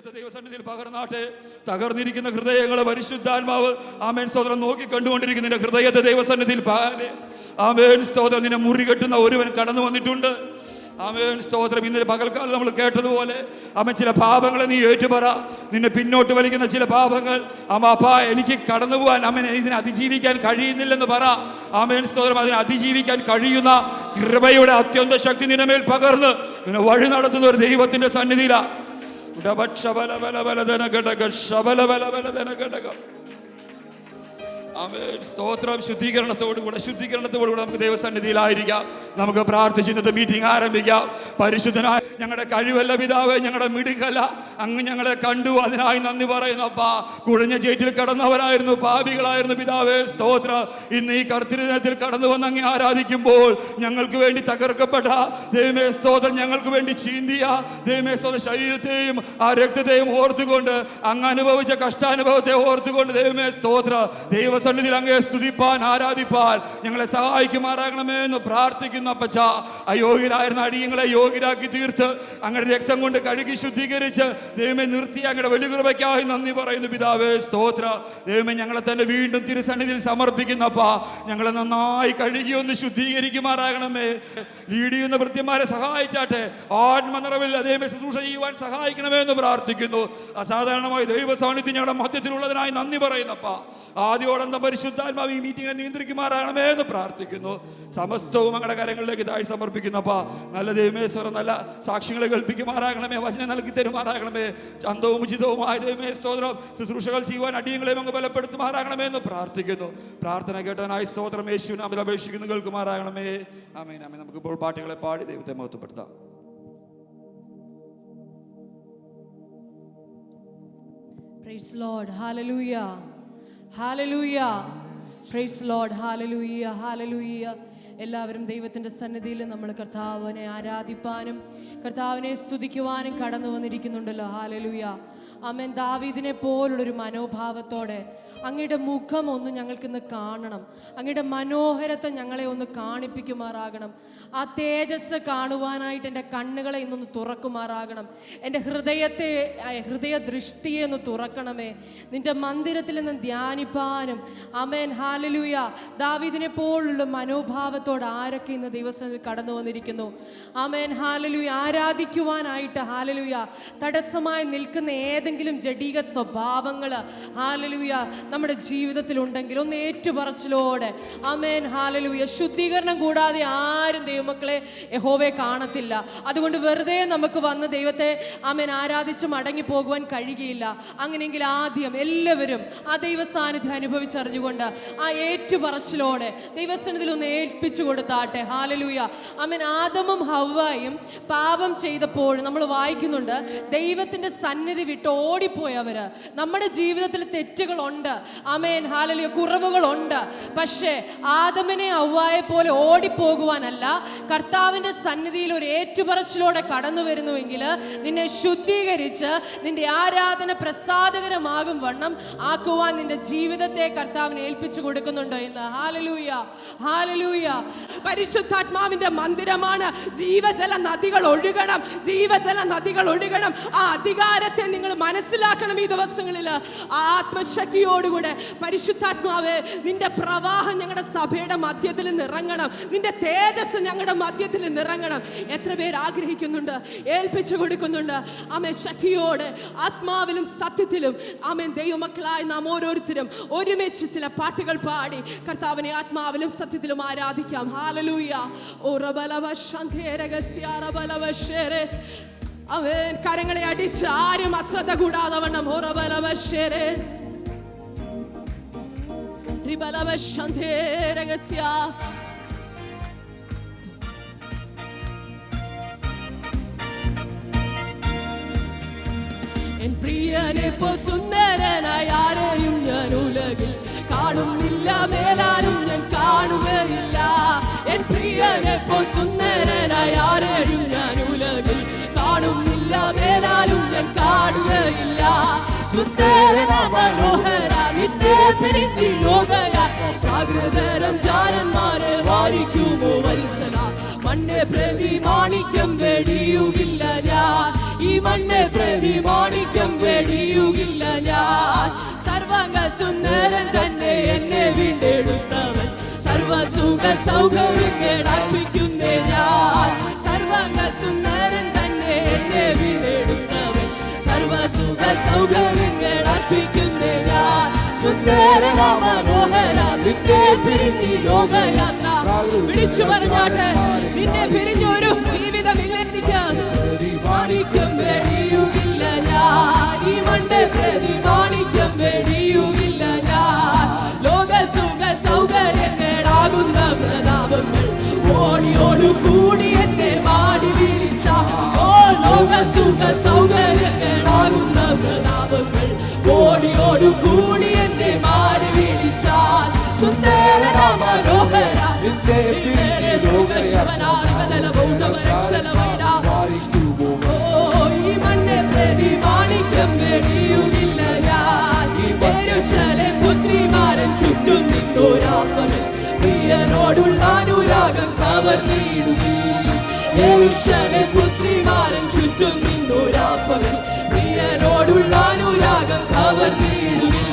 ദൈവത്തെ ദൈവസന്നിധിയിൽ പകർന്നാട്ടെ. തകർന്നിരിക്കുന്ന ഹൃദയങ്ങളെ പരിശുദ്ധാത്മാവ് ആമേൻ സ്തോത്രം നോക്കി കണ്ടുകൊണ്ടിരിക്കുന്ന നിന്റെ ഹൃദയത്തെ ദൈവസന്നിധിയിൽ ആമേൻ സ്തോത്രം. നിന്നെ മുറികെട്ടുന്ന ഒരുവൻ കടന്നു വന്നിട്ടുണ്ട്. ആമേൻ സ്തോത്രം. ഇന്നലെ പകൽക്കാലം നമ്മൾ കേട്ടതുപോലെ ആമേൻ ചില പാപങ്ങളെ നീ ഏറ്റുപറ. നിന്നെ പിന്നോട്ട് വലിക്കുന്ന ചില പാപങ്ങൾ അപ്പാ എനിക്ക് കടന്നു പോകാൻ ആമേൻ ഇതിനെ അതിജീവിക്കാൻ കഴിയുന്നില്ലെന്ന് പറ. ആമേൻ സ്തോത്രം. അതിനെ അതിജീവിക്കാൻ കഴിയുന്ന കൃപയുടെ അത്യന്ത ശക്തി നിന്റെ മേൽ പകർന്ന് നിന്നെ വഴി നടത്തുന്ന ഒരു ദൈവത്തിന്റെ സന്നിധിയിലാണ്. സ്തോത്രം. ശുദ്ധീകരണത്തോടുകൂടെ നമുക്ക് ദൈവസന്നിധിയിലായിരിക്കാം. നമുക്ക് പ്രാർത്ഥിച്ചിട്ട് മീറ്റിംഗ് ആരംഭിക്കാം. പരിശുദ്ധനായ ഞങ്ങളുടെ കഴിവല്ല പിതാവേ, ഞങ്ങളുടെ മിടുക്കല്ല, അങ്ങ് ഞങ്ങളെ കണ്ടു, അതിനായി നന്ദി പറയുന്നപ്പാ. കുഴഞ്ഞ ചേറ്റിൽ കടന്നവരായിരുന്നു, പാപികളായിരുന്നു പിതാവേ. സ്തോത്രം. ഇന്ന് ഈ കർത്തൃദിനത്തിൽ കടന്നു വന്ന് അങ്ങ് ആരാധിക്കുമ്പോൾ ഞങ്ങൾക്ക് വേണ്ടി തകർക്കപ്പെട്ട ദൈവമേ സ്തോത്രം, ഞങ്ങൾക്ക് വേണ്ടി ചീന്തിയ ദൈവമേ സ്തോത്രം, ശരീരത്തെയും ആ രക്തത്തെയും ഓർത്തുകൊണ്ട് അങ്ങ് അനുഭവിച്ച കഷ്ടാനുഭവത്തെ ഓർത്തുകൊണ്ട് ദൈവമേ സ്തോത്രം, ദൈവസന്നിധിയിൽ അങ്ങയെ സ്തുതിപ്പാൻ ആരാധിപ്പാൻ ഞങ്ങളെ സഹായിക്കുമാറാകണമേ എന്ന് പ്രാർത്ഥിക്കുന്നു. അപ്പച്ച, അയോഗ്യരായിരുന്ന അടിയങ്ങളെ യോഗ്യരാക്കി തീർത്ത് അങ്ങയുടെ രക്തം കൊണ്ട് കഴുകി ശുദ്ധീകരിച്ച് ദൈവമേ നിർത്തി അങ്ങയുടെ വലിയ കൃപയ്ക്കായി നന്ദി പറയുന്നു പിതാവേ. സ്തോത്ര. ദൈവമേ ഞങ്ങളെ തന്നെ വീണ്ടും തിരുസന്നിധിയിൽ സമർപ്പിക്കുന്നപ്പാ. ഞങ്ങളെ നന്നായി കഴുകി ഒന്ന് ശുദ്ധീകരിക്കുമാറാകണമേ. ലീഡ് ചെയ്യുന്ന ഭൃത്യന്മാരെ സഹായിച്ചാട്ടെ. ആത്മനിറവിൽ ദൈവമേ ശുശ്രൂഷ ചെയ്യുവാൻ സഹായിക്കണമേ എന്ന് പ്രാർത്ഥിക്കുന്നു. അസാധാരണമായി ദൈവ സാന്നിധ്യം ഞങ്ങളുടെ മധ്യത്തിലുള്ളതിനായി നന്ദി പറയുന്നപ്പാ. ആദ്യോടന്തം പരിശുദ്ധാത്മാവ് ഈ മീറ്റിംഗിനെ നിയന്ത്രിക്കുമാറാകണമേ എന്ന് പ്രാർത്ഥിക്കുന്നു. സമസ്തവും അങ്ങയുടെ കരങ്ങളിലേക്ക് താഴെ സമർപ്പിക്കുന്നപ്പാ. നല്ല ദൈവമേശ്വരം, നല്ല സാക്ഷ്യങ്ങളെ കേൾപ്പിക്കുമാറാകണമേ. വചനം നൽകി തരുമാറാകണമേ. ചന്തവും ഉചിതവുമായ ദൈവമേ സ്തോത്രം ശുശ്രൂഷകൾ ചെയ്യുവാൻ അടിയങ്ങളെയും അങ്ങ് ബലപ്പെടുത്തുമാറാകണമേ എന്ന് പ്രാർത്ഥിക്കുന്നു. പ്രാർത്ഥന കേട്ടനായി സ്തോത്രം യേശുവിനെ നമ്മൾ അപേക്ഷിക്കുന്നു, കേൾക്കുമാറാകണമേ. ആമേൻ ആമേൻ. നമുക്കിപ്പോൾ പാട്ടുകളെ പാടി ദൈവത്തെ മഹത്വപ്പെടുത്താം. Praise Lord. Hallelujah. Hallelujah. Praise Lord. Hallelujah. Hallelujah. എല്ലാവരും ദൈവത്തിൻ്റെ സന്നിധിയിൽ നമ്മൾ കർത്താവിനെ ആരാധിപ്പാനും കർത്താവിനെ സ്തുതിക്കുവാനും കടന്നു വന്നിരിക്കുന്നുണ്ടല്ലോ. ഹല്ലേലൂയ. ആമേൻ. ദാവീദിനെ പോലുള്ളൊരു മനോഭാവത്തോടെ അങ്ങയുടെ മുഖം ഒന്ന് ഞങ്ങൾക്കിന്ന് കാണണം. അങ്ങയുടെ മനോഹരത്തെ ഞങ്ങളെ ഒന്ന് കാണിപ്പിക്കുമാറാകണം. ആ തേജസ് കാണുവാനായിട്ട് എൻ്റെ കണ്ണുകളെ ഇന്നൊന്ന് തുറക്കുമാറാകണം. എൻ്റെ ഹൃദയ ദൃഷ്ടിയെ ഒന്ന് തുറക്കണമേ. നിൻ്റെ മന്ദിരത്തിൽ നിന്ന് ധ്യാനിപ്പാനും. ആമേൻ. ഹല്ലേലൂയ. ദാവീദിനെ പോലുള്ള മനോഭാവത്തോടെ ആരൊക്കെ ഇന്ന് ദൈവസന്നിധിയിൽ കടന്നു വന്നിരിക്കുന്നു. ആമേൻ. ഹല്ലേലൂയ. ആരാധിക്കുവാനായിട്ട് ഹല്ലേലൂയ തടസ്സമായി നിൽക്കുന്ന ഏതെങ്കിലും ജഡിക സ്വഭാവങ്ങൾ ഹല്ലേലൂയ നമ്മുടെ ജീവിതത്തിൽ ഉണ്ടെങ്കിൽ ഒന്ന് ഏറ്റുപറച്ചിലോടെ ആമേൻ. ഹല്ലേലൂയ. ശുദ്ധീകരണം കൂടാതെ ആരും ദൈവമക്കളെ യഹോവയെ കാണത്തില്ല. അതുകൊണ്ട് വെറുതെ നമുക്ക് വന്ന് ദൈവത്തെ ആമേൻ ആരാധിച്ച് മടങ്ങി പോകുവാൻ കഴിയുകയില്ല. അങ്ങനെയെങ്കിൽ ആദ്യം എല്ലാവരും ആ ദൈവ സാന്നിധ്യം അനുഭവിച്ചറിഞ്ഞുകൊണ്ട് ആ ഏറ്റുപറച്ചിലോടെ ദൈവസന്നിധിയിൽ ഒന്ന് ഏൽപ്പിച്ചു കൊടുത്താട്ടെ. ഹല്ലേലൂയ. ആമേൻ. ആദമും ഹവ്വായും പാപം ചെയ്തപ്പോൾ നമ്മൾ വായിക്കുന്നുണ്ട്, ദൈവത്തിന്റെ സന്നിധി വിട്ട് ഓടിപ്പോയവര്. നമ്മുടെ ജീവിതത്തിൽ തെറ്റുകളുണ്ട്, ആമേൻ. ഹല്ലേലൂയ. കുറവുകളുണ്ട്. പക്ഷേ ആദമിനെ ഹവ്വായെ പോലെ ഓടിപ്പോകുവാനല്ല, കർത്താവിന്റെ സന്നിധിയിൽ ഒരു ഏറ്റുപറച്ചിലോടെ കടന്നു വരുന്നുവെങ്കിൽ നിന്നെ ശുദ്ധീകരിച്ച് നിന്റെ ആരാധന പ്രസാദകരമാകും വണ്ണം ആക്കുവാൻ നിന്റെ ജീവിതത്തെ കർത്താവിനെ ഏൽപ്പിച്ചു കൊടുക്കുന്നുണ്ടോ എന്ന്. ഹല്ലേലൂയ. ഹല്ലേലൂയ. പരിശുദ്ധാത്മാവിന്റെ മന്ദിരമാണ്. ജീവജല നദികൾ ഒഴുകണം, ജീവജല നദികൾ ഒഴുകണം. ആ അധികാരത്തെ നിങ്ങൾ മനസ്സിലാക്കണം. ഈ ദിവസങ്ങളിൽ ആത്മശക്തിയോടുകൂടെ പരിശുദ്ധാത്മാവേ, നിന്റെ പ്രവാഹം ഞങ്ങളുടെ സഭയുടെ മധ്യത്തിൽ നിറങ്ങണം. നിന്റെ തേജസ് ഞങ്ങളുടെ മധ്യത്തിൽ നിറങ്ങണം. എത്ര പേര് ആഗ്രഹിക്കുന്നുണ്ട്, ഏൽപ്പിച്ചു കൊടുക്കുന്നുണ്ട്. ആമേൻ. ശക്തിയോടെ ആത്മാവിലും സത്യത്തിലും ആമേൻ. ദൈവമക്കളായി നാം ഓരോരുത്തരും ഒരുമിച്ച് ചില പാട്ടുകൾ പാടി കർത്താവിനെ ആത്മാവിലും സത്യത്തിലും ആരാധിക്കാം. ഹല്ലേലൂയ. ഓ റബലവ ശാന്തേരഗസ്യ റബലവ ശേരെ. ആമേൻ. കരങ്ങളെ അടിച്ച് ആരും അശ്രദ്ധ കൂടാതെ വണ്ണം ഓ റബലവ ശേരെ റിബലവ ശാന്തേരഗസ്യ. എൻ പ്രിയനെ പോ സുന്ദരനായ ആരെയും ഞാൻ ഉലകിൽ കാണുന്നില്ല, മേലാലും ഞാൻ കാണുകയില്ല. എൻ പ്രിയനെ പോ സുന്ദരനായ ആരെയും ഞാൻ ഉലകിൽ കാണുന്നില്ല, മേലാലും ഞാൻ കാണുകയില്ല. സുന്ദരനായ മനോഹര നിന്നെ പിരിഞ്ഞു ലോകയാ ജാഗ്രതരം ജാരന്മാരെ വാരിക്കുമോ വത്സല. മണ്ണെ പ്രതി മാണിക്യം വെടിയുകില്ല ഞാൻ, ഈ മണ്ണെ പ്രതി മാണിക്യം ഞാൻ. സർവ്വ സുന്ദരൻ തന്നെ എന്നെ വീണ്ടെടുത്തവൻ, സർവസുഖ സൗകര്യങ്ങൾ അർപ്പിക്കുന്നേ ഞാൻ. സർവ്വ സുന്ദരൻ തന്നെ എന്നെ വീണ്ടെടുത്തവൻ, സർവസുഖ സൗകര്യങ്ങൾ അർപ്പിക്കുന്നേ ഞാൻ. സുന്ദരന മനോഹര നിന്നെ പിരിഞ്ഞി ലോകയാത്ര. വിളിച്ചു പറഞ്ഞാട്ട് നിന്നെ പിരിഞ്ഞൊരു ജീവിതമില്ലെനിക്ക്. മാണിക്യം വെടിയുമില്ല ഞാൻ, ഈ മണ്ണ് പ്രതി മാണിക്യം വെടിയുമില്ല ഞാൻ. ലോകസുഖ സൗകര്യങ്ങളാകുന്ന പ്രതാപങ്ങൾ ഓടിയോടു കൂടി എന്നെ മാടി വിളിച്ച. ഓ ലോകസുഖ സൗകര്യങ്ങളാകുന്ന പ്രതാപങ്ങൾ ഓടിയോടു കൂടി എന്നെ മാടി വിളിച്ചാൽ. സുന്ദരന മനോഹര ഈ മണ്ണെ പ്രതി മാണിക്യം വെടിയുമില്ല ഞാൻ. യെരൂശലേം പുത്രിമാരൻ ചുറ്റും നിന്നോരാപ്പവൻ, പ്രിയനോടുള്ള അനുരാഗം കവർന്നിടുവിൻ. യെരൂശലേം പുത്രിമാരൻ ചുറ്റും നിന്നോരാപ്പവൻ, പ്രിയനോടുള്ള അനുരാഗം കവർന്നിടുവിൻ.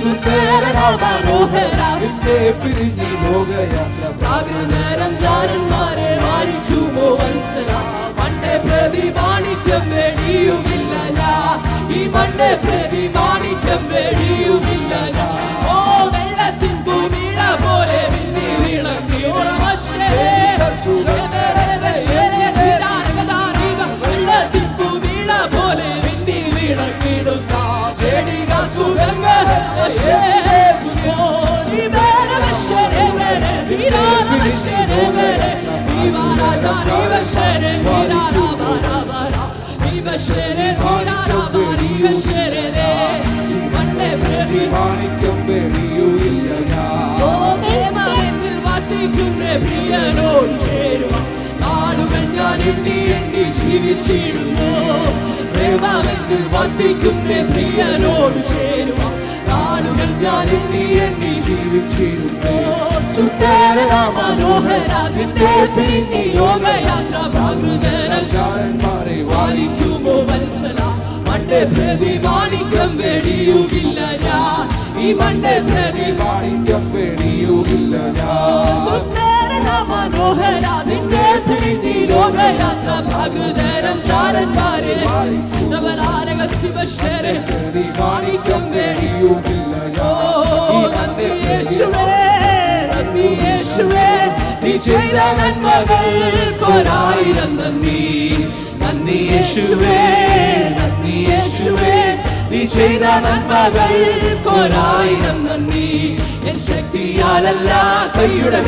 സുന്ദരന മനോഹര നിന്നെ പിരിഞ്ഞി ലോകയാത്ര. പ്രാകൃതരം ജാരന്മാരെ വാരിക്കുമോ വത്സല, മണ്ണെ പ്രതി മാണിക്യം വെടിയുമില്ല ഞാൻ. ഈ മണ്ണെ പ്രതി മാണിക്യം വെടിയുമില്ല ഞാൻ. ഓ വെള്ളത്തിൻ ഭൂമിട പോലെ മിന്നി വിളങ്ങി വെള്ളത്തിൻ ഭൂമിട പോലെ മിന്നി വിളങ്ങിടുന്ന ചെടിക സുഗന്ധ പ്രിയനോട് ചേരുക നാളുകൾ ഞാൻ എണ്ണി എണ്ണി ജീവിച്ചിടുന്നു. പ്രേമമെങ്കിൽ വർദ്ധിക്കുന്ന പ്രിയനോട് ചേരുക നാളുകൾ ഞാൻ എണ്ണി എണ്ണി ജീവിച്ചിരുന്നു. സുന്ദരന മനോഹര നിന്നെ പിരിഞ്ഞി ലോകയാത്ര. പ്രാകൃതരം ജാരന്മാരെ വാരിക്കുമോ വത്സല, മണ്ണ് പ്രതി മാണിക്യം വെടിയുമില്ല ഞാൻ. ഈ മണ്ണ് പ്രതി മാണിക്യം വെടിയുമില്ല ഞാൻ. സുന്ദരന മനോഹര നിന്നെ പിരിഞ്ഞി ലോകയാത്ര. പ്രാകൃതരം ജാരന്മാരെ മാണിക്യം വെടിയുമില്ല ഞാൻ. നന്ദി യേശുവേ, നന്ദി യേശുവേ, നീ ചെയ്ത നന്മകൾക്കൊരായിരം നന്ദി. നന്ദി യേശുവേ, നന്ദി യേശുവേ, നീ ചെയ്ത നന്മകൾക്കൊരായിരം നന്ദി. എൻ ശക്തിയാലല്ല കൈയുടെ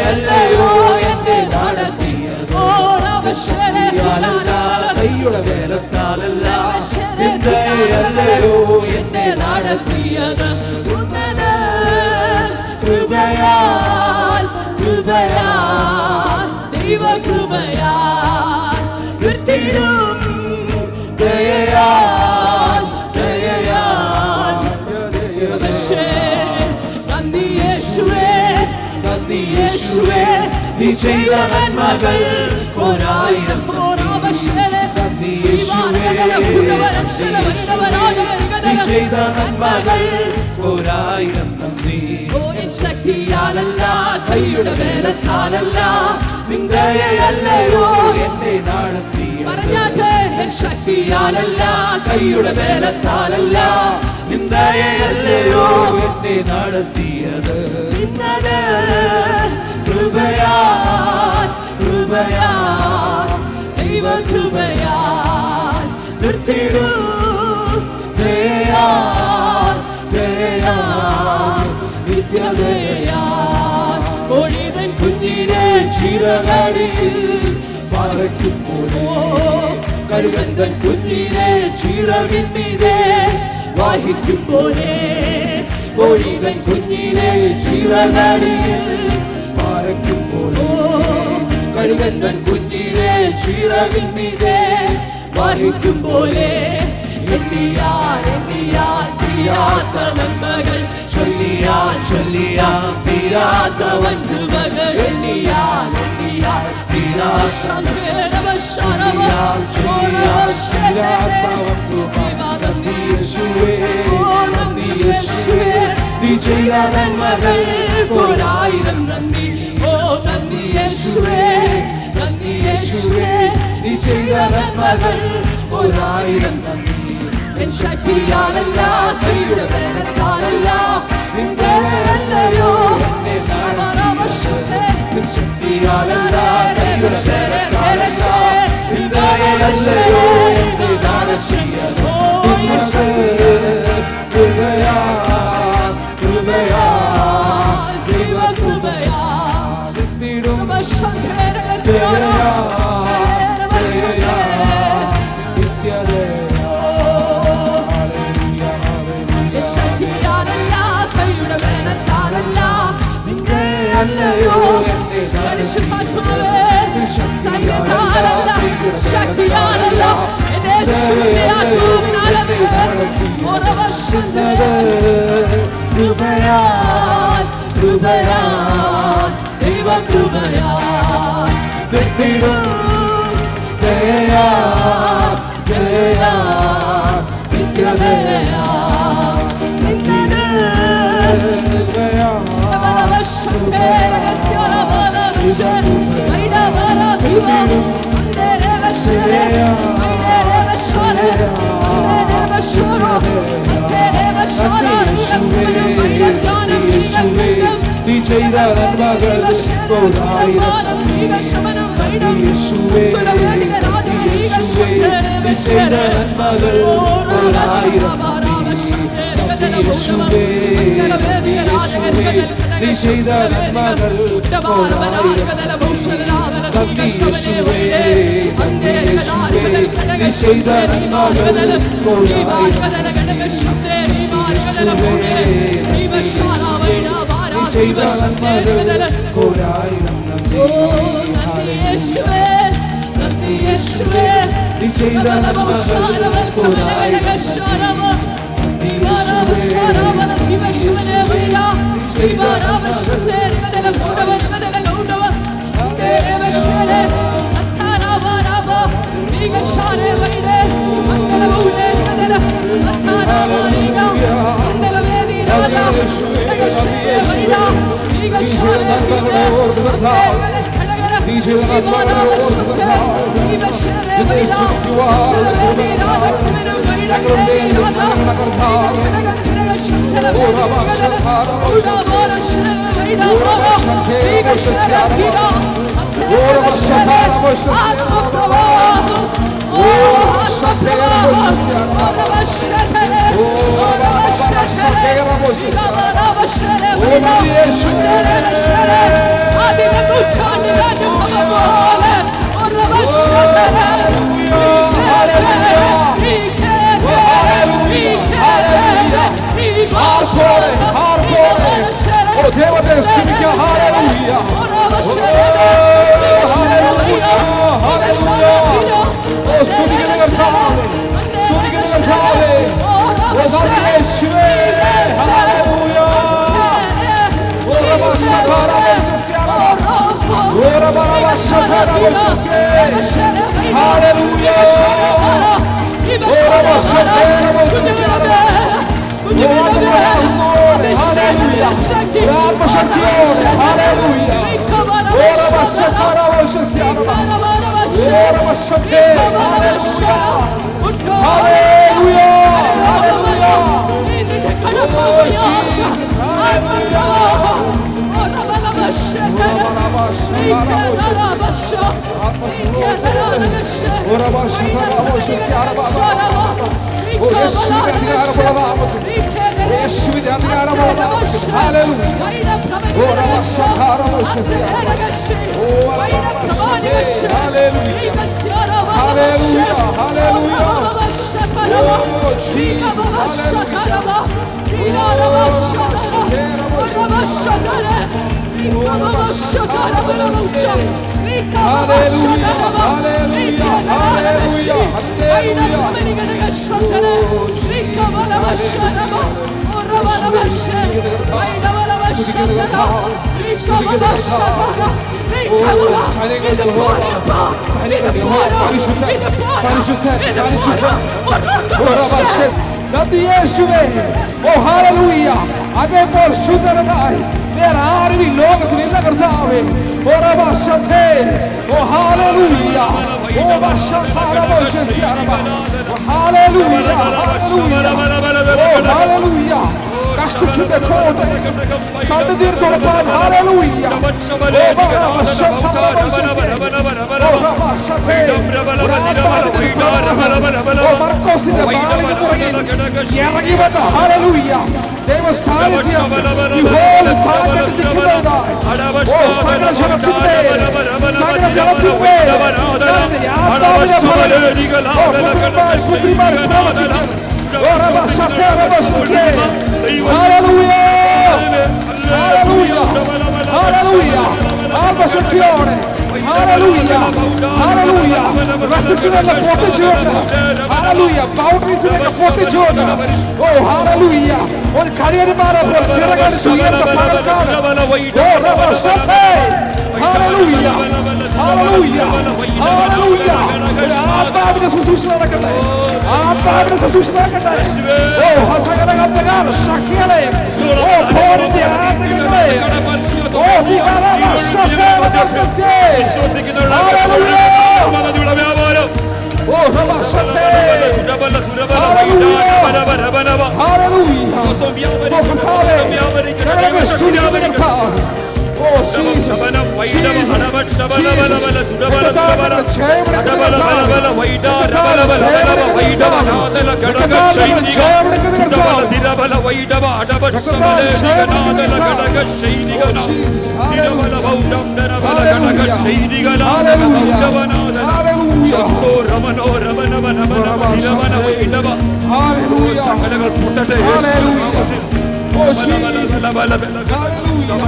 അല്ലയോ എന്നെ നടത്തിയത്. കൈയുടെ വേലത്താലല്ല അല്ലയോ എന്നെ നടത്തിയത്. കൃപയാൽ കൃപയാൽ ദൈവ കൃപയാൽ ഉയർത്തിടും. ദയയാൽ ദയയാൽ നന്ദി യേശുവേ, നന്ദി യേശുവേ, നീ ചെയ്ത നന്മകൾ ഒരായിരം. നന്ദി യേശുവേ, നീ ചെയ്ത നന്മകൾ ഒരായിരം നന്ദി. ശക്തിയാലല്ല കൈയുടെ വേലത്താലല്ല നിന്ദയല്ലയോ എന്നെ നടത്തിയ. പറഞ്ഞാട്ടെ, ശക്തിയാലല്ല കൈയുടെ വേലത്താലല്ല നിന്ദയല്ലയോ എന്നെ നടത്തിയത്. നിന്നത് കൃപയാൽ കൃപയാൽ ദൈവ കൃപയാൽ നിർത്തിടൂ. ദയയാൽ ദയയാൽ നിത്യദയയാൽ ഒഴിവൻ കുഞ്ഞിനെ ചിറകടിയിൽ പറയ്ക്കുമ്പോൾ. കഴുകൻ തൻ കുഞ്ഞിനെ ചിറകിന്മീതെ വാഹിക്കുമ്പോഴേ. ഒഴിവൻ കുഞ്ഞിനെ ചിറകടിയിൽ പറയ്ക്കുമ്പോൾ. കഴുകൻ തൻ കുഞ്ഞിനെ ചിറകിന്മീതെ വാഹിക്കുമ്പോഴേ. എണ്ണിയാൽ എണ്ണിയാൽ തീരാത്ത നന്മകൾ ചൊല്ലിയ ചൊല്ലിയാൽ തീരാത്ത വൻകൃപകൾ എണ്ണിയാൽ തീരാത്ത നന്ദി യേശുവേ, നന്ദി യേശുവേ, നീ ചെയ്ത നന്മകൾ ഒരായിരം നന്ദി. ഓ നന്ദി യേശുവേ, നന്ദി യേശുവേ, നീ ചെയ്ത നന്മകൾ ഒരായിരം നന്ദി. എൻ ശക്തിയാലല്ല, കൈയുടെ ബലത്താലല്ല, നിന്റെ അല്ലയോ ശക്തിയാലല്ല, കൈയുടെ ബലത്താലല്ല, നിന്റെ അല്ലയോ എന്നെ ദാനം ചെയ്യണോ. കൃപയാ കൃപയാ ദൈവ കൃപയാ നിത്യവും ദയയാ ദയയാ നിത്യദയാ. ശക്തിയാലല്ല, കൈയുടെ ബലത്താലല്ല, നിന്റെ അല്ലയോ എന്നെ പരിശുദ്ധാത്മാവേ. സൈന്യത്താലല്ല, ശക്തിയാലല്ല, എന്റെ യേശുവിന്റെ ആത്മാവിനാലല്ല. കൃപയാൽ കൃപയാൽ ദൈവ കൃപയാൽ നിത്യവും ദയയാ ദയയാ നിത്യദയാ. നീ ചെയ്ത നന്മകൾ ഒരായിരം. യേശുവേ, യേശുവേ, നീ ചെയ്ത നന്മകൾ ഒരായിരം. യേശുവേ, യേശുവേ, നീ ചെയ്ത നന്മകൾ ഒരായിരം. നന്ദി യേശുവേ, നന്ദി യേശുവേ, നീ ചെയ്ത നന്മകൾ ഒരായിരം. ചെയ്ത നന്മകൾ ഒരായിരം. നന്ദി യേശുവേ, നന്ദി യേശുവേ, നീ ചെയ്ത നന്മകൾ ഒരായിരം. നന്ദി യേശുവേ. ഓ ഹല്ലേലൂയ. അതേപോലെ സുന്ദരനായി വേറെ ആരും ഈ ലോകത്തിലില്ല കർത്താവേ. ഓ റബശത്തെ. ഓ ഹല്ലേലൂയ. ഓ ബശഖാറബശസിയ റബ. ഹല്ലേലൂയ. ഹല്ലേലൂയ. ഓ ഹല്ലേലൂയ. കഷ്ടത്തിന്റെ കോട്ട കണ്ണുനീർ തുടപ്പാൻ ഹല്ലേലൂയ. ഓ ബശഖാറബശസിയ. ഓ റബശത്തെ. ഓ മർക്കോസിന്റെ മാളിക പുറകിൽ ഇറങ്ങി വന്ന ഹല്ലേലൂയ ദൈവ സാന്നിധ്യം ഈ ഹോൾ താഴെ നിൽക്കുന്നതായി. ഓ സകല ജനത്തിന്മേൽ ആത്മാവിനെ ഫലം. ഓ പുത്രിമാർ പ്രവചിക്കും. ഓ റബശത്തെ റബശത്തെ. ഹല്ലേലൂയ. ഹല്ലേലൂയ. ഹല്ലേലൂയ. ആത്മശക്തിയോടെ ഹല്ലേലൂയ. ഹല്ലേലൂയ. റെസ്ട്രിക്ഷനെല്ലാം പൊട്ടിച്ചുകൊണ്ട് ഹല്ലേലൂയ ബൗണ്ടറീസിനൊക്കെ പൊട്ടിച്ചുകൊണ്ട് ഓ ഹല്ലേലൂയ ഒരു കഴിയന്മാരെ പോലെ ചിറകടിച്ചു ഉയർന്ന പകൽക്കാലം. ഓ റബശത്തെ. ഹല്ലേലൂയ. ഹല്ലേലൂയ. ഹല്ലേലൂയ. ആത്മാവിന്റെ ശുശ്രൂഷ നടക്കട്ടെ. ആത്മാവിന്റെ ശുശ്രൂഷ നടക്കട്ടെ. ഓ ഹസകരകത്തകാർ ശക്തികളെ ഓ പോരിന്റെ ആത്മകളെ ഓ ദിഗാറബശത്തെ റബശത്തെ. ഹല്ലേലൂയ. ഓ റബശത്തെ. ഹല്ലേലൂയ. ഹല്ലേലൂയ. ഓ കർത്താവേ ഞങ്ങളെ സ്തുതിക്കുന്നു കർത്താവേ. ഓ Jesus Jesus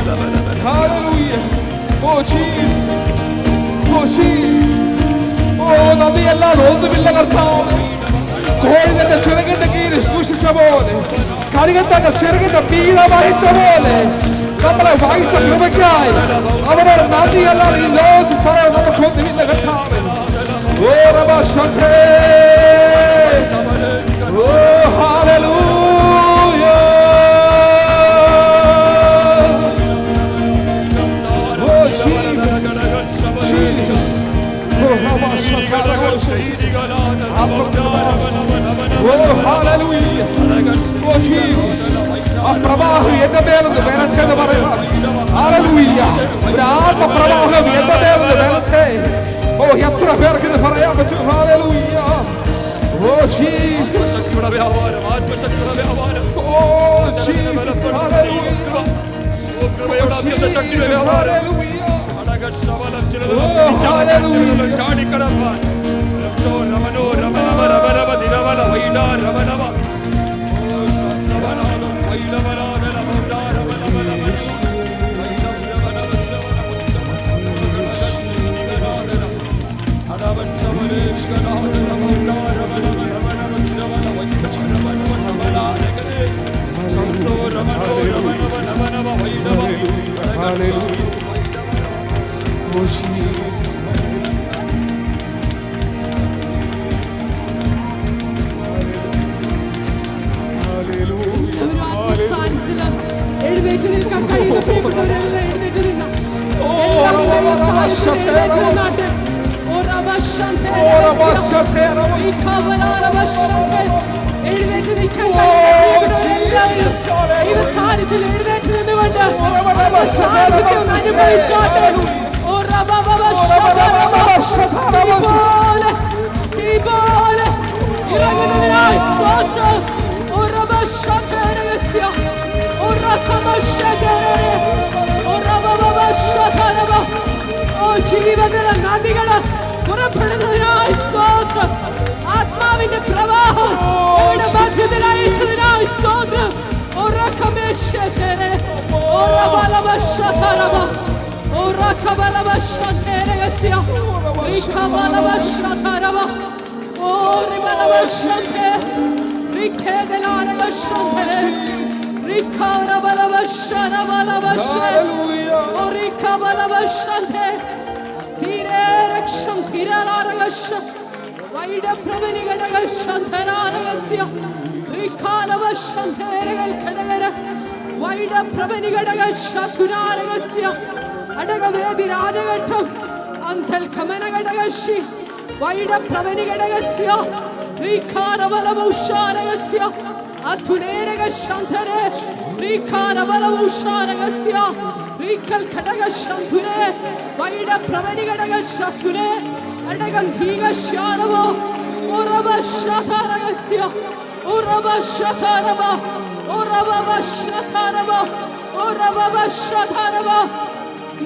Hallelujah. Oh Jesus. Oh Jesus. Oh നന്ദിയല്ലാതെ ഒന്നുമില്ല കർത്താവേ. കോഴി തന്റെ ചിറകിന്റെ കീഴിൽ സൂക്ഷിച്ച പോലെ കഴുകൻ തന്റെ ചിറകിന്റെ മീതെ വഹിച്ച പോലെ നമ്മളെ വഹിച്ച കൃപയ്ക്കായി അവരോട് നന്ദിയല്ലാതെ ഈ ലോകത്തിൽ പറയാൻ നമുക്കൊന്നുമില്ല കർത്താവേ. ഓ റബശത്തെ. ഓ hallelujah. Jesus. Oh, hallelujah. Oh, Jesus. ആ പ്രവാഹം എന്റെ മേലെന്ന് വരട്ടെന്ന് പറയാം. ഹല്ലേലൂയ. ഒരു ആത്മപ്രവാഹം എന്റെ മേലെന്ന് വരട്ടെ. ഓ എത്ര പേർക്ക് ഇത് പറയാൻ പറ്റും. Hallelujah. Oh Jesus. Oh Jesus. Hallelujah. എഴുന്നേറ്റ് നിൽക്കാൻ കഴിയുന്ന പ്രിയപ്പെട്ടവരെല്ലാം എഴുന്നേറ്റ് നിന്നാ എഴുന്നേറ്റ് നിൽക്കാൻ കഴിയുന്ന സാന്നിധ്യത്തിൽ എഴുന്നേറ്റ് നിന്നുകൊണ്ട് അനുഭവിച്ചോട്ടെ. ഇറങ്ങുന്നതിനായി സ്തോത്രം. ജീവിതത്തിലെ നദികള് പുറപ്പെടുന്നതിനായി സ്തോത്രം. ആത്മാവിന്റെ പ്രവാഹം മധ്യത്തിനായി സ്തോത്രം. ഓ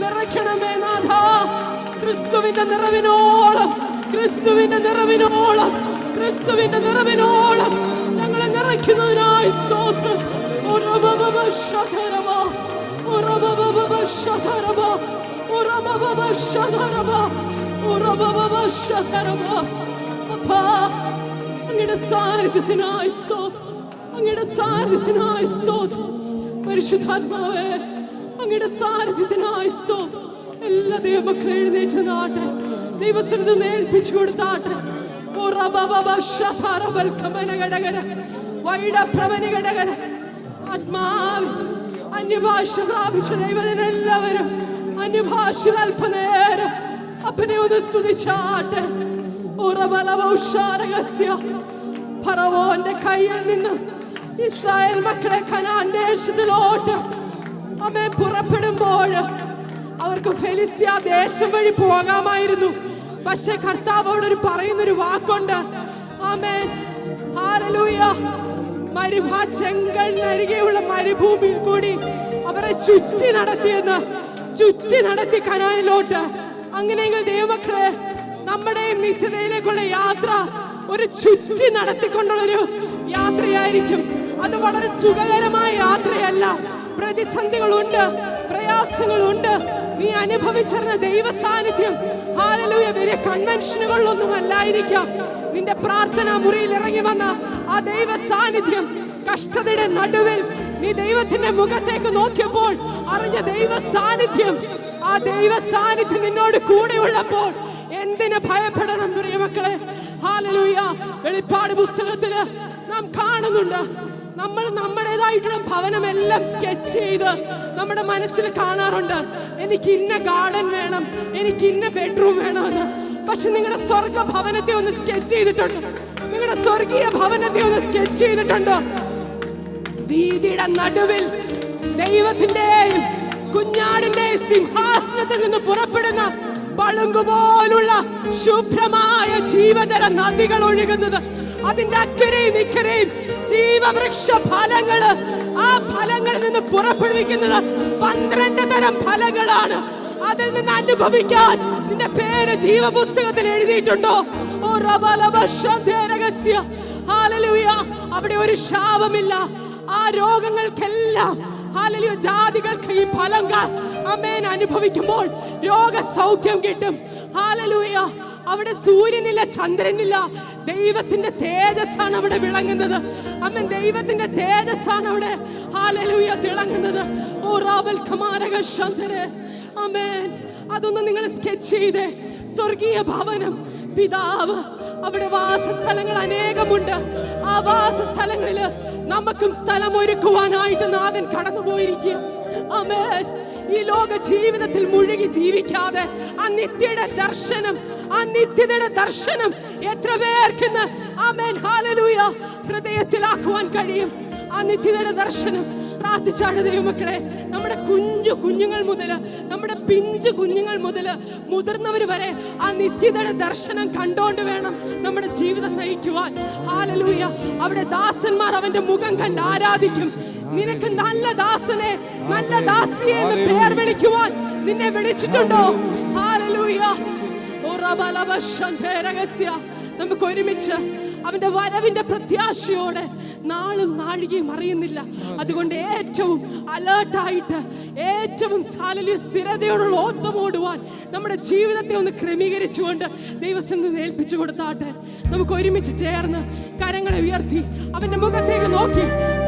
നിറയ്ക്കണമേ നാഥ, ക്രിസ്തുവിന്റെ നിറവിനോളം, ക്രിസ്തുവിന്റെ നിറവിനോളം, ക്രിസ്തുവിന്റെ നിറവിനോളം ഞങ്ങളെ നിറയ്ക്കുന്നതിനായി സ്തോത്രം. അങ്ങയുടെ സാന്നിധ്യത്തിനായി സ്തോത്രം, അങ്ങയുടെ സാന്നിധ്യത്തിനായി സ്തോത്രം. പരിശുദ്ധാത്മാവേ, അങ്ങയുടെ സാന്നിധ്യത്തിനായി സ്തോത്രം. എല്ലാ ദൈവമക്കളെ എഴുന്നേറ്റ് നാട്ടെ, ദൈവസന്നിധി ഏൽപ്പിച്ചു കൊടുത്താട്ടെ. ആത്മാവ് അന്യഭാഷ പ്രാപിച്ച ദൈവത്തിനെല്ലാവരും അന്യഭാഷയിൽ അല്പനേരം അപ്പനെ ഒന്ന് സ്തുതിച്ചാട്ടെ. ഫറവോന്റെ കയ്യിൽ നിന്ന് ഇസ്രായേൽ മക്കളെ കനാൻ ദേശത്തിലോട്ട് അമ്മേ പുറപ്പെടുമ്പോൾ അവർക്ക് ഫെലിസ്ത്യ ദേശം വഴി പോകാമായിരുന്നു. പക്ഷെ കർത്താവോട് പറയുന്നൊരു വാക്കുണ്ട്. ആമേൻ, ഹല്ലേലൂയ. ചെങ്കടലിനരികെയുള്ള മരുഭൂമിയിൽ കൂടി അവരെ ചുറ്റി നടത്തി കനാനിലോട്ട്. അങ്ങനെയെങ്കിൽ ദൈവമക്കളെ, നമ്മുടെയും നിത്യതയിലേക്കുള്ള യാത്ര ഒരു ചുറ്റി നടത്തിക്കൊണ്ടുള്ളൊരു യാത്രയായിരിക്കും. അത് വളരെ സുഖകരമായ യാത്രയല്ല. പ്രതിസന്ധികളുണ്ട്, പ്രയാസങ്ങളുണ്ട്. നീ അനുഭവിച്ചിരുന്ന ദൈവ സാന്നിധ്യം ഹല്ലേലൂയ വലിയ കൺവെൻഷനുകളിലൊന്നും അല്ലായിരിക്കാം. നിന്റെ പ്രാർത്ഥനാ മുറിയിൽ ഇറങ്ങി വന്ന ആ ദൈവ സാന്നിധ്യം, കഷ്ടതയുടെ നടുവിൽ നീ ദൈവത്തിന്റെ മുഖത്തേക്ക് നോക്കിയപ്പോൾ അറിഞ്ഞ ദൈവ സാന്നിധ്യം, ആ ദൈവ സാന്നിധ്യം നിന്നോട് കൂടെയുള്ളപ്പോൾ എന്തിനു ഭയപ്പെടണം പ്രിയമക്കളെ? ഹല്ലേലൂയ. വെളിപ്പാട് പുസ്തകത്തില് നാം കാണുന്നുണ്ട്, നമ്മൾ നമ്മുടേതായിട്ടുള്ള ഭവനമെല്ലാം സ്കെച്ച് ചെയ്ത് നമ്മുടെ മനസ്സിൽ കാണാറുണ്ട്. എനിക്ക് ഇന്ന ഗാർഡൻ വേണം, എനിക്ക് ഇന്ന ബെഡ്റൂം വേണമെന്ന്. പക്ഷെ നിങ്ങളുടെ സ്വർഗ ഭവനത്തെ ഒന്ന് സ്കെച്ച് ചെയ്തിട്ടുണ്ട്? നിങ്ങളുടെ സ്വർഗീയ ഭവനത്തെ ഒന്ന് സ്കെച്ച് ചെയ്തിട്ടുണ്ടോ? വീതിയുടെ നടുവിൽ ദൈവത്തിന്റെയും കുഞ്ഞാടിന്റെയും സിംഹാസനത്തിൽ നിന്ന് പുറപ്പെടുന്ന പളുങ്കുപോലുള്ള ശുഭ്രമായ ജീവജല നദികൾ ഒഴുകുന്നത്, അതിന്റെ അക്കരയും ഇക്കരയും ജീവവൃക്ഷ ഫലങ്ങള്, ആ ഫലങ്ങളിൽ നിന്ന് പുറപ്പെടുവിക്കുന്നത് 12 തരം ഫലങ്ങളാണ്. അതിൽ നിന്ന് അനുഭവിക്കാൻ നിന്റെ പേര് ജീവപുസ്തകത്തിൽ എഴുതിയിട്ടുണ്ടോ? ഹല്ലേലൂയ. അവിടെ ഒരു ശാപമില്ല. ആ രോഗങ്ങൾക്കെല്ലാം ഹല്ലേലൂയ ജാതികൾക്ക് ഈ ഫലം ആമേൻ അനുഭവിക്കുമ്പോൾ രോഗസൗഖ്യം കിട്ടും. ഹല്ലേലൂയ. അവിടെ സൂര്യനില്ല, ചന്ദ്രനില്ല, ദൈവത്തിന്റെ തേജസ്സാണ് അവിടെ വിളങ്ങുന്നത്. ആമേൻ, ദൈവത്തിന്റെ തേജസ്സാണ് അവിടെ ഹല്ലേലൂയ തിളങ്ങുന്നത്. ഓ റാബൽ കമാരക ശന്തരെ. ആമേൻ. അതൊന്ന് നിങ്ങൾ സ്കെച്ച് ചെയ്തേ. സ്വർഗീയ ഭവനം, പിതാവ്, അവിടെ വാസസ്ഥലങ്ങൾ അനേകമുണ്ട്. ആ വാസസ്ഥലങ്ങളില് നമുക്കും സ്ഥലം ഒരുക്കുവാനായിട്ട് നാഥൻ കടന്നുപോയിരിക്കുക. ആമേൻ. ഈ ലോക ജീവിതത്തിൽ മുഴുകി ജീവിക്കാതെ ആ നിത്യയുടെ ദർശനം, ആ നിത്യതയുടെ ദർശനം എത്ര പേർക്ക് ആമേൻ ഹല്ലേലൂയ ഹൃദയത്തിലാക്കുവാൻ കഴിയും? ആ നിത്യതയുടെ ദർശനം പ്രാർത്ഥിച്ചാണ് ദൈവമക്കളെ. നമ്മുടെ കുഞ്ഞുങ്ങൾ മുതൽ, നമ്മുടെ പിഞ്ചു കുഞ്ഞുങ്ങൾ മുതൽ മുതിർന്നവർ വരെ ആ നിത്യതയുടെ ദർശനം കണ്ടോണ്ട് വേണം നമ്മുടെ ജീവിതം നയിക്കുവാൻ. ഹല്ലേലൂയ. അവിടെ ദാസന്മാർ അവന്റെ മുഖം കണ്ട് ആരാധിക്കും. നിനക്ക് നല്ല ദാസനെ, നല്ല ദാസിയെ എന്ന് പേർ വിളിക്കുവാൻ നിന്നെ വിളിച്ചിട്ടുണ്ടോ? ഹല്ലേലൂയ. നമുക്ക് ഒരുമിച്ച് അവന്റെ വരവിന്റെ പ്രത്യാശയോടെ നാളും നാഴികയും അറിയുന്നില്ല. അതുകൊണ്ട് ഏറ്റവും അലേർട്ടായിട്ട്, ഏറ്റവും സ്ഥിരതയോടുള്ള ഓട്ടം ഓടുവാൻ നമ്മുടെ ജീവിതത്തെ ഒന്ന് ക്രമീകരിച്ചുകൊണ്ട് ദൈവസന്നിധിയിൽ ഏൽപ്പിച്ചു കൊടുത്താട്ടെ. നമുക്ക് ഒരുമിച്ച് ചേർന്ന് കരങ്ങളെ ഉയർത്തി അവന്റെ മുഖത്തേക്ക് നോക്കി,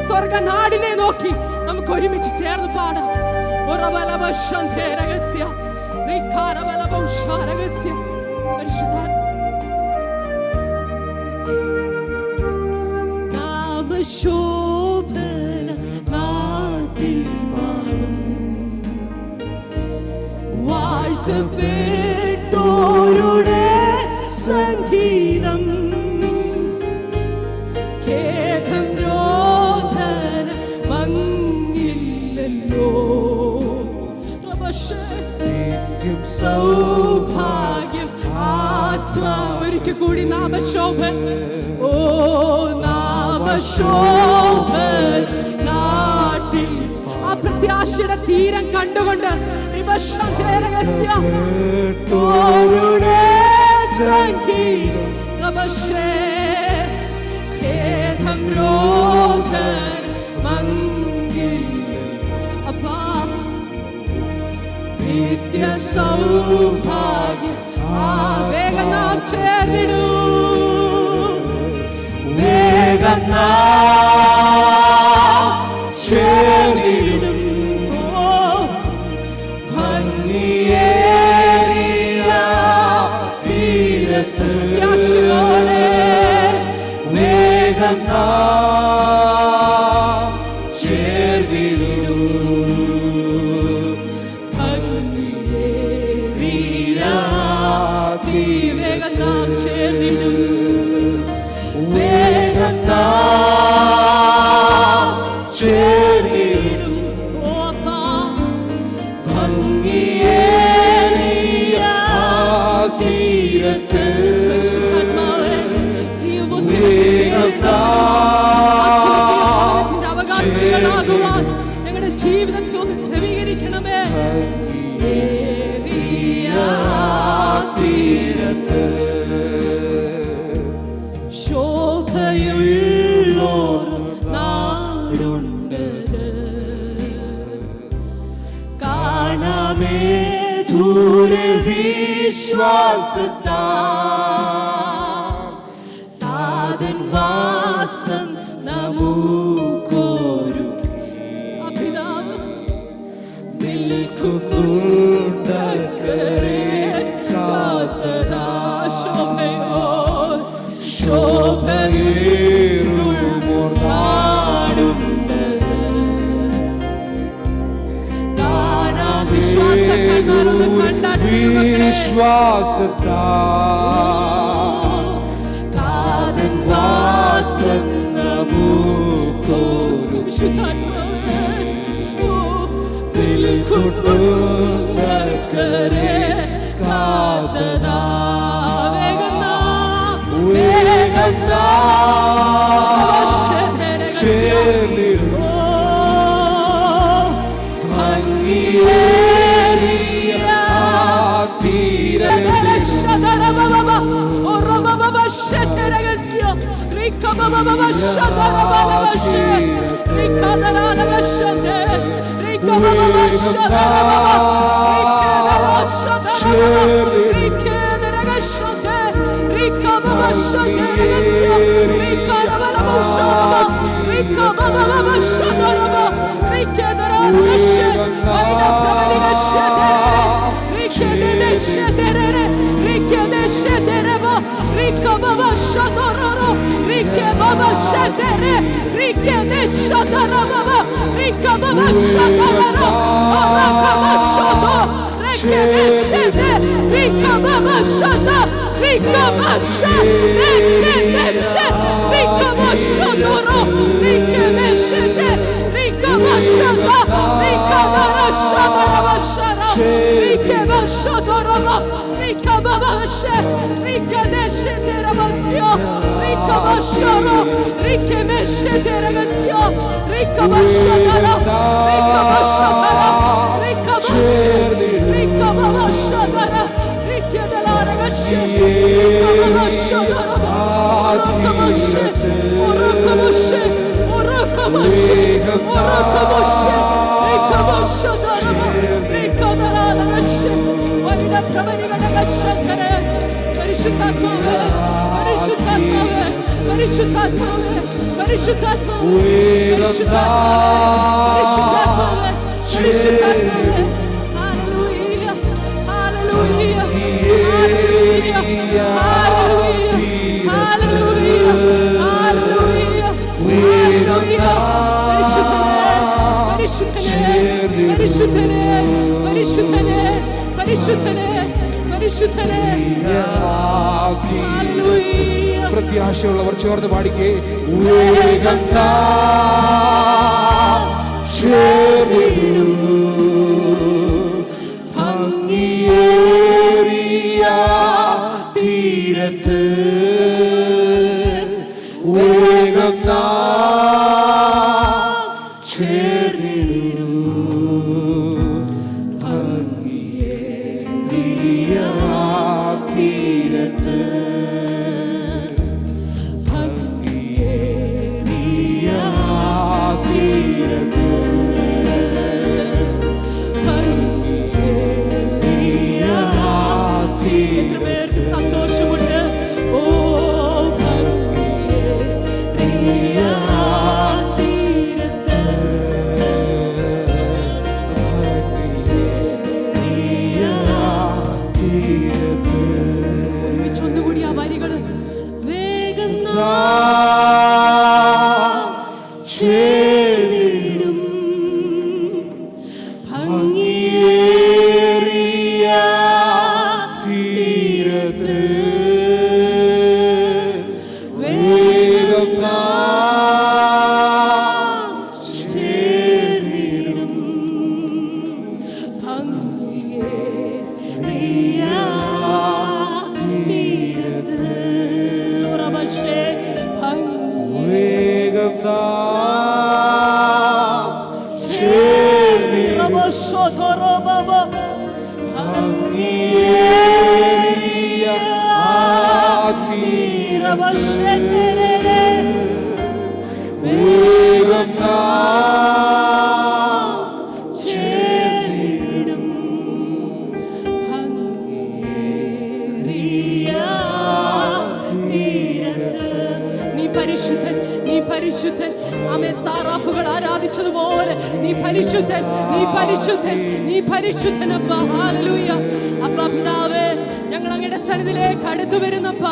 സ്വർഗനാടിനെ നോക്കി നമുക്ക് ഒരുമിച്ച് ചേർന്ന് പാടാം. ശോഭന നാട്ടിൽ പാടും വാഴ്ത്തപ്പെട്ടോരുടെ സംഗീതം കേൾക്കും രോധന മങ്ങില്ലല്ലോ. നിത്യം സൗഭാഗ്യം ആത്മാ ഒരിക്കൽ കൂടി നാമശോഭൻ. ഓ നാമശോഭൻ നാട്ടിൽ ആ പ്രത്യാശയുടെ തീരം കണ്ടുകൊണ്ട് നിത്യ സൗഭാഗ്യം വേഗം നാം ചേർന്നിടൂ, വേഗം നാം ചേർന്നിടും. ഭംഗിയേറിയ തീരത്ത് വേഗം നാം ചേർന്നിടും. വേഗം നാം ചേർന്നിടും, വേഗം നാം ചേർന്നിടും. ഭംഗിയേറിയ തീരത്ത് അവകാശികളാകുവാൻ ഞങ്ങളുടെ ജീവിതത്തിൽ ഒന്ന് ക്രമീകരിക്കണമേ. ശോഭയുള്ളോർ നാടുണ്ടത് കാണാമേ ദൂരെ വിശ്വാസത്താൻ വാസം നമുക്കൊരു അഭിതാവ് നിൽക്കുന്നുണ്ടക്കരെ കാത്തരാശോഭയോ ശോഭയേറുമോർ നാടുണ്ട്. കാണാൻ വിശ്വാസക്കാരൊന്ന് വിശ്വാസത്താൻ വാസം നമുക്കൊരു നിൽക്കുന്നുണ്ടക്കരെ കാത്തരാ. ഭംഗിയേറിയ പ്രത്യാശയുള്ളവർ ചേർന്ന് പാടിക്കേ. വേഗം ചേർന്നിടും ഭംഗിയേറിയ തീരത്ത്. വേഗം ചേർന്നിടും ഭംഗിയേറിയ തീരത്ത്. സന്തോഷമുണ്ട്. ഓ ഒന്നുകൂടി ആ വരികള് വേഗം ചേർന്നിടും ഭംഗിയേറിയ തീരത്ത്. വേഗം ചേർന്നിടും ഭംഗിയേറിയ തീരത്ത്. ഉറവശേ വേഗം പരിശുദ്ധൻ, നീ പരിശുദ്ധൻ. ആമേ, സാറാഫുകൾ ആരാധിച്ചതുപോലെ നീ പരിശുദ്ധൻ, നീ പരിശുദ്ധൻ, നീ പരിശുദ്ധനപ്പ. ഹല്ലേലൂയ. അപ്പ പിതാവേ, ഞങ്ങൾ അങ്ങയുടെ സന്നിധിയിലേക്ക് അടുത്തു വരുന്നപ്പ,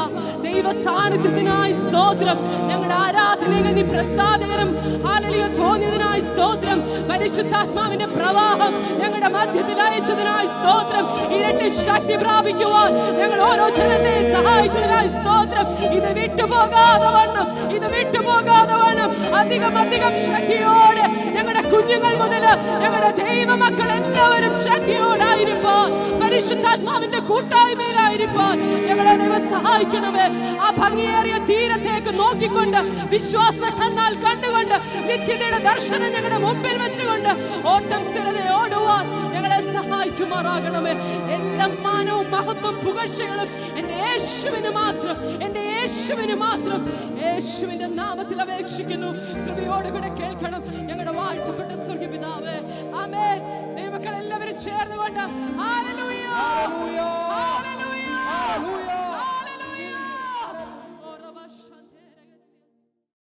ദൈവ സാന്നിധ്യത്തിനായി സ്തോത്രം. ഞങ്ങളുടെ ആരാധനകൾ നീ പ്രസാദകരം ഹല്ലേലൂയ തോന്നിയതിനായി സ്തോത്രം. പരിശുദ്ധാത്മാവിന്റെ പ്രവാഹം ഞങ്ങളുടെ മധ്യത്തിൽ അയച്ചതിനായി സ്തോത്രം. ഇരട്ടി ശക്തി പ്രാപിക്കുവാൻ ഞങ്ങൾ ഓരോ ജനത്തെ സഹായിച്ചതിനായി സ്തോത്രം. ഇത് വിട്ടുപോകാതെ വണ്ണം, ഇത് വിട്ടുപോകാതെ വണ്ണം അധികം അധികം ശക്തിയോടെ ഞങ്ങളുടെ കുഞ്ഞുങ്ങൾ മുതൽ ഞങ്ങളുടെ ദൈവമക്കൾ എല്ലാവരും ശക്തിയോടായിരിക്കാൻ, പരിശുദ്ധാത്മാവിന്റെ കൂട്ടായ്മയിലായിരിക്കാൻ ഞങ്ങളെ ദൈവം സഹായിക്കണമേ. ആ ഭംഗിയേറിയ തീരത്തേക്ക് നോക്കിക്കൊണ്ട് വിശ്വാസ കണ്ണാൽ കണ്ടുകൊണ്ട് നിത്യതയുടെ ദർശനം ഞങ്ങളുടെ മുമ്പിൽ വെച്ചുകൊണ്ട് ഓട്ടം സ്ഥിരതയോടുവാൻ ഞങ്ങളെ സഹായിക്കുമാറാകണമേ. എല്ലാ മാനവും മഹത്വം പുകഴ്ചകളും എന്റെ യേശുവിന് മാത്രം, എന്റെ യേശുവിന് മാത്രം, യേശുവിന്റെ നാമത്തിൽ അപേക്ഷിക്കുന്നു. കൃപയോടുകൂടെ കേൾക്കണം ഞങ്ങളുടെ വാഴ്ത്തപ്പെട്ട സ്വർഗ്ഗപിതാവേ. ആമേൻ. ദൈവമക്കൾ എല്ലാവരും ചേർന്നുകൊണ്ട് ഹല്ലേലൂയ.